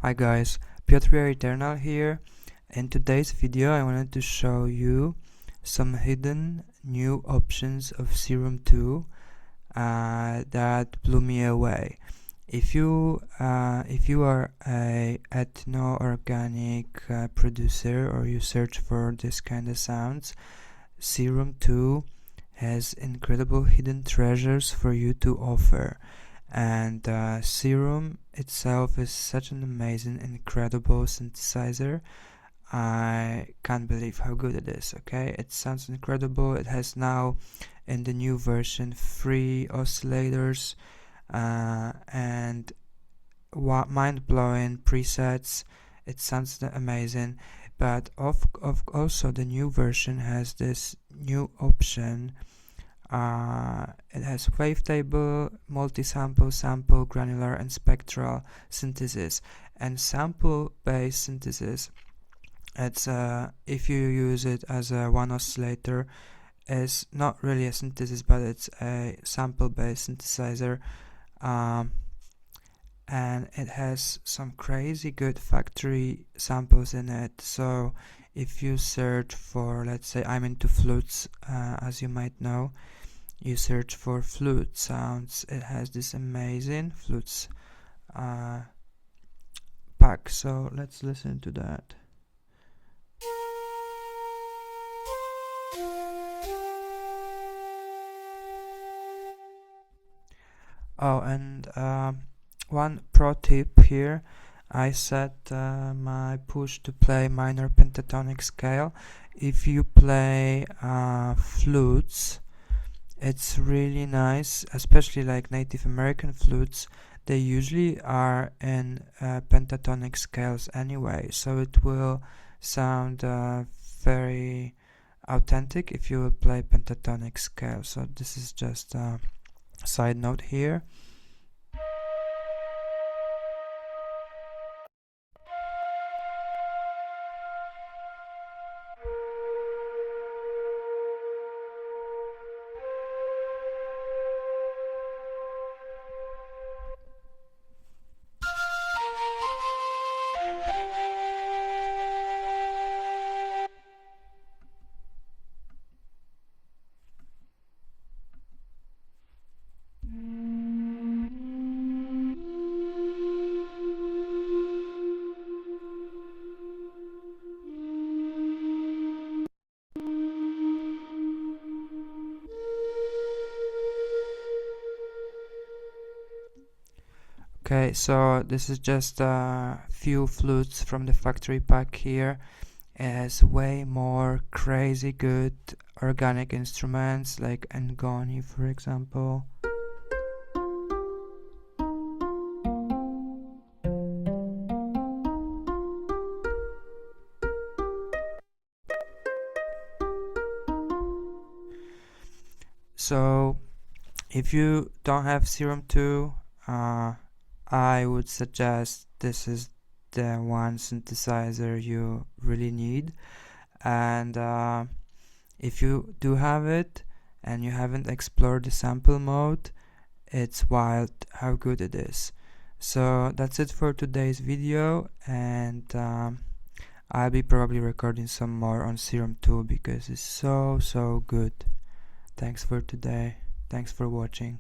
Hi guys, Piotr Eternal here. In today's video I wanted to show you some hidden new options of Serum 2 that blew me away. If you are a ethno organic producer, or you search for this kind of sounds, Serum 2 has incredible hidden treasures for you to offer. And Serum itself is such an amazing, incredible synthesizer. I can't believe how good it is. Okay, it sounds incredible. It has now in the new version 3 oscillators and mind-blowing presets. It sounds amazing. But also the new version has this new option. It has wavetable, multi-sample, sample, granular, and spectral synthesis. And sample-based synthesis, it's if you use it as a one oscillator, is not really a synthesis, but it's a sample-based synthesizer. And it has some crazy good factory samples in it. So if you search for, let's say I'm into flutes, as you might know, you search for flute sounds, it has this amazing flutes pack. So let's listen to that. Oh, and one pro tip here, I set my push to play minor pentatonic scale. If you play flutes, it's really nice, especially like Native American flutes. They usually are in pentatonic scales anyway, so it will sound very authentic if you will play pentatonic scale. So this is just a side note here. Okay, so this is just a few flutes from the factory pack here. It has way more crazy good organic instruments like Ngoni, for example. So if you don't have Serum 2, I would suggest this is the one synthesizer you really need. And if you do have it and you haven't explored the sample mode, it's wild how good it is. So that's it for today's video, and I'll be probably recording some more on Serum 2 because it's so good. Thanks for today. Thanks for watching.